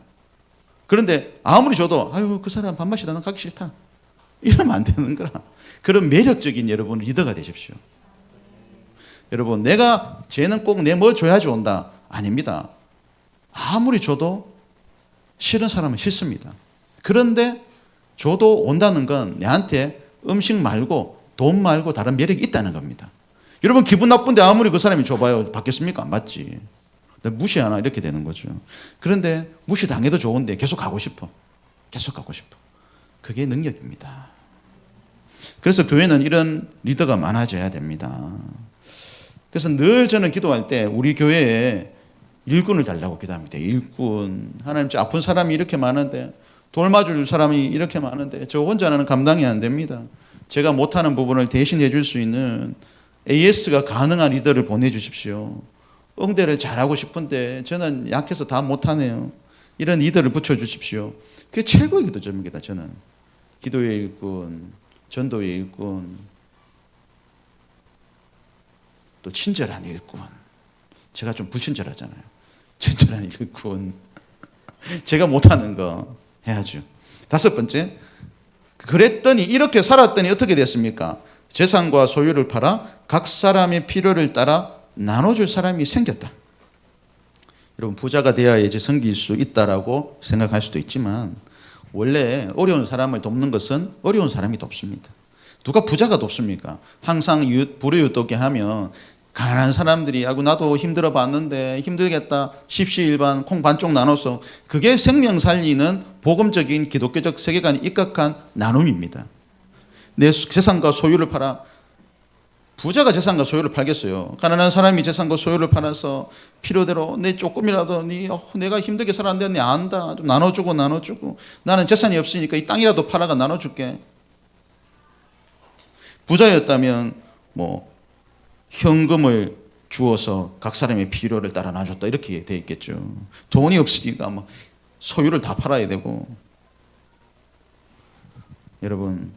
그런데 아무리 줘도 아유 그 사람 밥맛이다 난 가기 싫다 이러면 안 되는 거라. 그런 매력적인 여러분 리더가 되십시오. 여러분 내가 쟤는 꼭 내 뭐 줘야지 온다 아닙니다. 아무리 줘도 싫은 사람은 싫습니다. 그런데 줘도 온다는 건 내한테 음식 말고 돈 말고 다른 매력이 있다는 겁니다. 여러분 기분 나쁜데 아무리 그 사람이 줘봐요 받겠습니까? 안 받지. 무시하나 이렇게 되는 거죠. 그런데 무시당해도 좋은데 계속 가고 싶어. 계속 가고 싶어. 그게 능력입니다. 그래서 교회는 이런 리더가 많아져야 됩니다. 그래서 늘 저는 기도할 때 우리 교회에 일꾼을 달라고 기도합니다. 일꾼. 하나님, 저 아픈 사람이 이렇게 많은데, 돌봐줄 사람이 이렇게 많은데 저 혼자는 감당이 안 됩니다. 제가 못하는 부분을 대신해 줄 수 있는 AS가 가능한 리더를 보내주십시오. 응대를 잘하고 싶은데 저는 약해서 다 못하네요. 이런 리더를 붙여주십시오. 그게 최고의 기도점입니다. 저는 기도의 일꾼, 전도의 일꾼, 또 친절한 일꾼. 제가 좀 불친절하잖아요. 친절한 일꾼. 제가 못하는 거 해야죠. 다섯 번째, 그랬더니, 이렇게 살았더니 어떻게 됐습니까? 재산과 소유를 팔아 각 사람의 필요를 따라 나눠줄 사람이 생겼다. 여러분, 부자가 되어야지 섬길 수 있다라고 생각할 수도 있지만, 원래 어려운 사람을 돕는 것은 어려운 사람이 돕습니다. 누가 부자가 돕습니까? 항상 불우유독게 하면 가난한 사람들이 아이고 나도 힘들어 봤는데 힘들겠다, 십시일반 콩 반쪽 나눠서, 그게 생명 살리는 복음적인 기독교적 세계관에 입각한 나눔입니다. 내 재산과 소유를 팔아. 부자가 재산과 소유를 팔겠어요? 가난한 사람이 재산과 소유를 팔아서 필요대로 내 조금이라도 내가 힘들게 살았는데 내 안다, 좀 나눠주고 나는 재산이 없으니까 이 땅이라도 팔아가 나눠줄게. 부자였다면 현금을 주어서 각 사람의 필요를 따라 나눠줬다, 이렇게 돼 있겠죠. 돈이 없으니까 소유를 다 팔아야 되고. 여러분,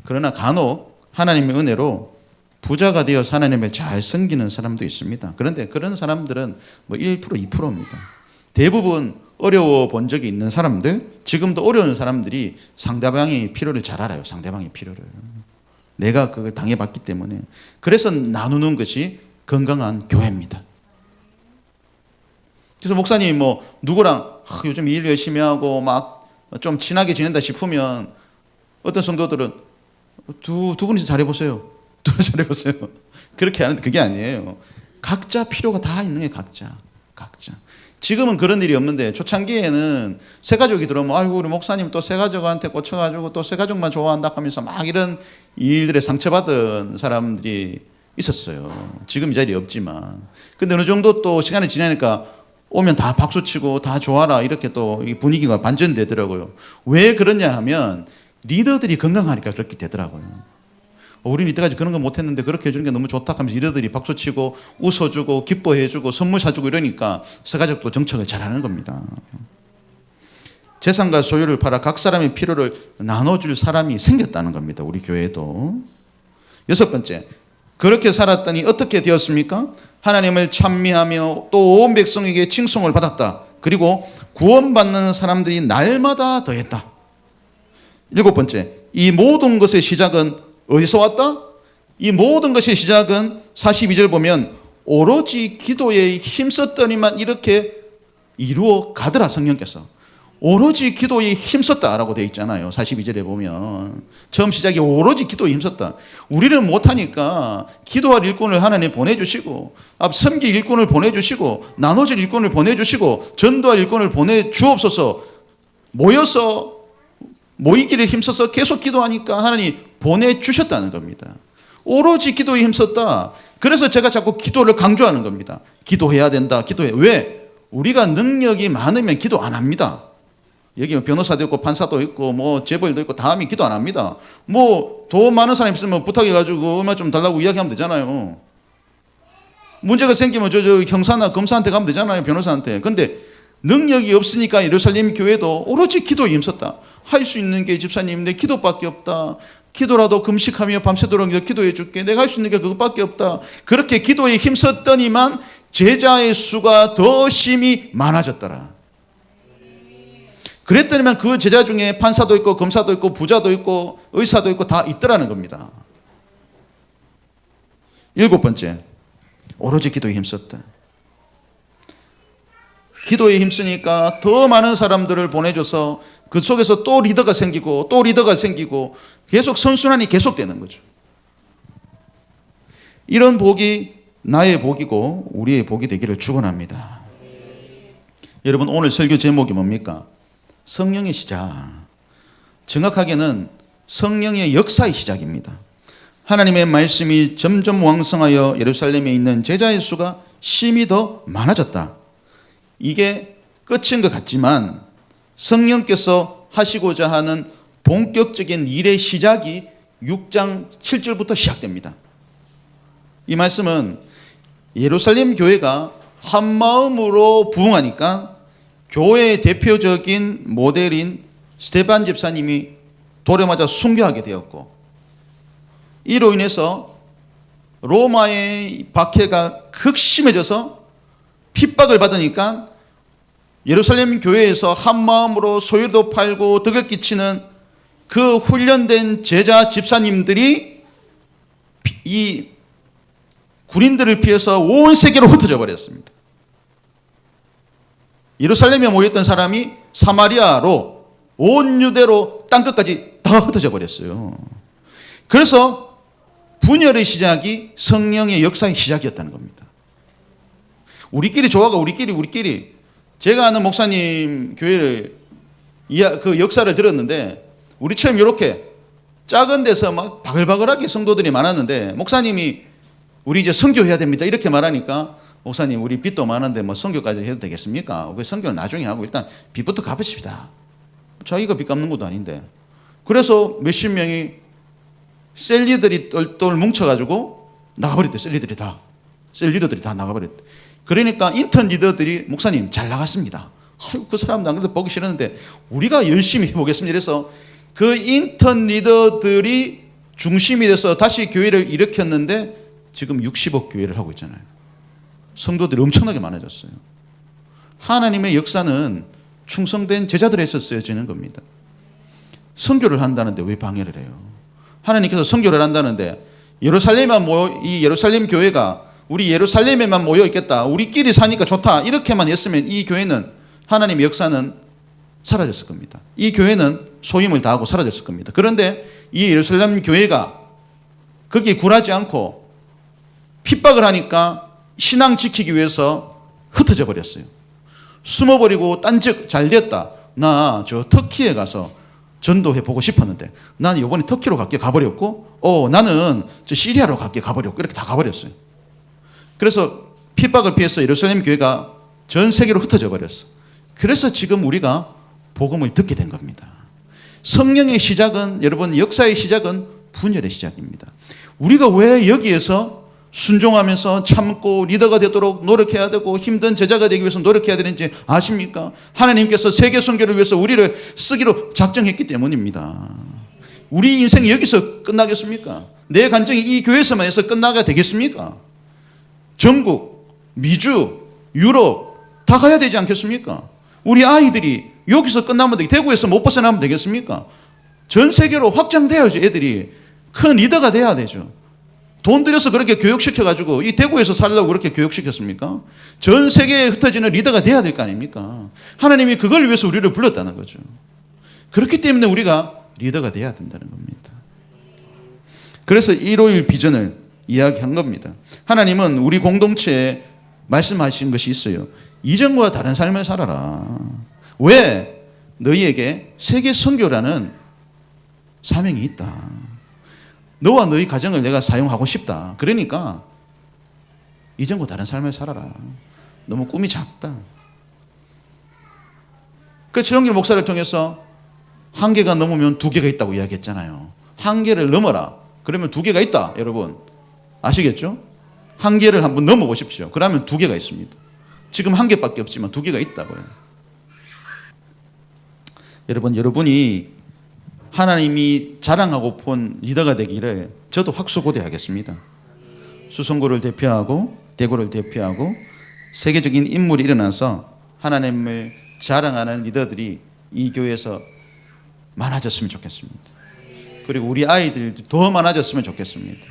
그러나 간혹 하나님의 은혜로 부자가 되어서 하나님을 잘 섬기는 사람도 있습니다. 그런데 그런 사람들은 1%, 2%입니다. 대부분 어려워 본 적이 있는 사람들, 지금도 어려운 사람들이 상대방의 필요를 잘 알아요. 상대방의 필요를. 내가 그걸 당해봤기 때문에. 그래서 나누는 것이 건강한 교회입니다. 그래서 목사님이 누구랑 요즘 일 열심히 하고 막 좀 친하게 지낸다 싶으면 어떤 성도들은 두 분이서 잘해보세요. 잘해보세요. 그렇게 하는데 그게 아니에요. 각자 필요가 다 있는 게 각자. 지금은 그런 일이 없는데, 초창기에는 새 가족이 들어오면 아이고 우리 목사님 또 새 가족한테 꽂혀가지고 또 새 가족만 좋아한다 하면서 막 이런 일들에 상처받은 사람들이 있었어요. 지금 이 자리에 없지만. 근데 어느 정도 또 시간이 지나니까 오면 다 박수치고 다 좋아라, 이렇게 또 분위기가 반전되더라고요. 왜 그러냐 하면 리더들이 건강하니까 그렇게 되더라고요. 우리는 이때까지 그런 거 못했는데 그렇게 해주는 게 너무 좋다 하면서 리더들이 박수치고 웃어주고 기뻐해주고 선물 사주고 이러니까 서가족도 정책을 잘하는 겁니다. 재산과 소유를 팔아 각 사람의 필요를 나눠줄 사람이 생겼다는 겁니다. 우리 교회도. 여섯 번째, 그렇게 살았더니 어떻게 되었습니까? 하나님을 찬미하며 또 온 백성에게 칭송을 받았다. 그리고 구원받는 사람들이 날마다 더했다. 일곱 번째, 이 모든 것의 시작은 어디서 왔다? 이 모든 것의 시작은 42절 보면 오로지 기도에 힘썼더니만 이렇게 이루어 가더라. 성령께서 오로지 기도에 힘썼다라고 되어 있잖아요. 42절에 보면 처음 시작이 오로지 기도에 힘썼다. 우리는 못하니까 기도할 일꾼을 하나님 보내주시고, 섬길 일꾼을 보내주시고, 나눠줄 일꾼을 보내주시고, 전도할 일꾼을 보내주옵소서. 모여서 모이기를 힘써서 계속 기도하니까 하나님 보내주셨다는 겁니다. 오로지 기도에 힘썼다. 그래서 제가 자꾸 기도를 강조하는 겁니다. 기도해야 된다. 기도해. 왜? 우리가 능력이 많으면 기도 안 합니다. 여기 변호사도 있고 판사도 있고 재벌도 있고 다 하면 기도 안 합니다. 돈 많은 사람 있으면 부탁해가지고 얼마 좀 달라고 이야기하면 되잖아요. 문제가 생기면 저 형사나 검사한테 가면 되잖아요. 변호사한테. 근데 능력이 없으니까 예루살렘 교회도 오로지 기도에 힘썼다. 할 수 있는 게 집사님 내 기도밖에 없다. 기도라도 금식하며 밤새도록 기도해 줄게. 내가 할 수 있는 게 그것밖에 없다. 그렇게 기도에 힘썼더니만 제자의 수가 더 심히 많아졌더라. 그랬더니만 그 제자 중에 판사도 있고 검사도 있고 부자도 있고 의사도 있고 다 있더라는 겁니다. 일곱 번째, 오로지 기도에 힘썼다. 기도에 힘쓰니까 더 많은 사람들을 보내줘서 그 속에서 또 리더가 생기고 또 리더가 생기고 계속 선순환이 계속되는 거죠. 이런 복이 나의 복이고 우리의 복이 되기를 축원합니다. 여러분, 오늘 설교 제목이 뭡니까? 성령의 시작. 정확하게는 성령의 역사의 시작입니다. 하나님의 말씀이 점점 왕성하여 예루살렘에 있는 제자의 수가 심히 더 많아졌다. 이게 끝인 것 같지만 성령께서 하시고자 하는 본격적인 일의 시작이 6장 7절부터 시작됩니다. 이 말씀은 예루살렘 교회가 한 마음으로 부흥하니까 교회의 대표적인 모델인 스데반 집사님이 돌에 맞아 순교하게 되었고, 이로 인해서 로마의 박해가 극심해져서 핍박을 받으니까 예루살렘 교회에서 한 마음으로 소유도 팔고 덕을 끼치는 그 훈련된 제자 집사님들이 이 군인들을 피해서 온 세계로 흩어져 버렸습니다. 예루살렘에 모였던 사람이 사마리아로, 온 유대로 땅끝까지 다 흩어져 버렸어요. 그래서 분열의 시작이 성령의 역사의 시작이었다는 겁니다. 우리끼리 조화가 우리끼리 제가 아는 목사님 교회를 그 역사를 들었는데, 우리처럼 이렇게 작은 데서 막 바글바글하게 성도들이 많았는데, 목사님이 우리 이제 선교해야 됩니다 이렇게 말하니까, 목사님 우리 빚도 많은데 뭐 선교까지 해도 되겠습니까? 그 선교는 나중에 하고 일단 빚부터 갚으십시다. 자기가 빚 갚는 것도 아닌데. 그래서 몇십 명이 셀리들이 똘똘 뭉쳐가지고 나가버렸대. 셀리더들이 다 나가버렸대. 그러니까 인턴 리더들이 목사님 잘 나갔습니다. 아이고, 그 사람도 안 그래도 보기 싫었는데 우리가 열심히 해보겠습니다. 그래서 그 인턴 리더들이 중심이 돼서 다시 교회를 일으켰는데 지금 60억 교회를 하고 있잖아요. 성도들이 엄청나게 많아졌어요. 하나님의 역사는 충성된 제자들에서 쓰여지는 겁니다. 선교를 한다는데 왜 방해를 해요? 하나님께서 선교를 한다는데 이 예루살렘 교회가 우리 예루살렘에만 모여 있겠다, 우리끼리 사니까 좋다, 이렇게만 했으면 이 교회는, 하나님의 역사는 사라졌을 겁니다. 이 교회는 소임을 다하고 사라졌을 겁니다. 그런데 이 예루살렘 교회가 거기에 굴하지 않고 핍박을 하니까 신앙 지키기 위해서 흩어져 버렸어요. 숨어버리고 딴즉 잘 됐다, 나 저 터키에 가서 전도해 보고 싶었는데 나는 이번에 터키로 갈게 가버렸고, 나는 저 시리아로 갈게 가버렸고, 이렇게 다 가버렸어요. 그래서 핍박을 피해서 예루살렘 교회가 전 세계로 흩어져 버렸어. 그래서 지금 우리가 복음을 듣게 된 겁니다. 성령의 시작은, 여러분, 역사의 시작은 분열의 시작입니다. 우리가 왜 여기에서 순종하면서 참고 리더가 되도록 노력해야 되고 힘든 제자가 되기 위해서 노력해야 되는지 아십니까? 하나님께서 세계 선교를 위해서 우리를 쓰기로 작정했기 때문입니다. 우리 인생이 여기서 끝나겠습니까? 내 간증이 이 교회에서만 해서 끝나가 되겠습니까? 전국, 미주, 유럽 다 가야 되지 않겠습니까? 우리 아이들이 여기서 끝나면 대구에서 못 벗어나면 되겠습니까? 전 세계로 확장돼야지. 애들이 큰 리더가 돼야 되죠. 돈 들여서 그렇게 교육시켜가지고 이 대구에서 살려고 그렇게 교육시켰습니까? 전 세계에 흩어지는 리더가 돼야 될 거 아닙니까? 하나님이 그걸 위해서 우리를 불렀다는 거죠. 그렇기 때문에 우리가 리더가 돼야 된다는 겁니다. 그래서 일요일 비전을 이야기한 겁니다. 하나님은 우리 공동체에 말씀하신 것이 있어요. 이전과 다른 삶을 살아라. 왜? 너희에게 세계 선교라는 사명이 있다. 너와 너희 가정을 내가 사용하고 싶다. 그러니까 이전과 다른 삶을 살아라. 너무 꿈이 작다. 그 최영길 목사를 통해서 한 개가 넘으면 두 개가 있다고 이야기했잖아요. 한 개를 넘어라. 그러면 두 개가 있다. 여러분 아시겠죠? 한 개를 한번 넘어보십시오. 그러면 두 개가 있습니다. 지금 한 개밖에 없지만 두 개가 있다고요. 여러분이 하나님이 자랑하고 본 리더가 되기를 저도 확수고대하겠습니다. 수성구를 대표하고 대구를 대표하고 세계적인 인물이 일어나서 하나님을 자랑하는 리더들이 이 교회에서 많아졌으면 좋겠습니다. 그리고 우리 아이들도 더 많아졌으면 좋겠습니다.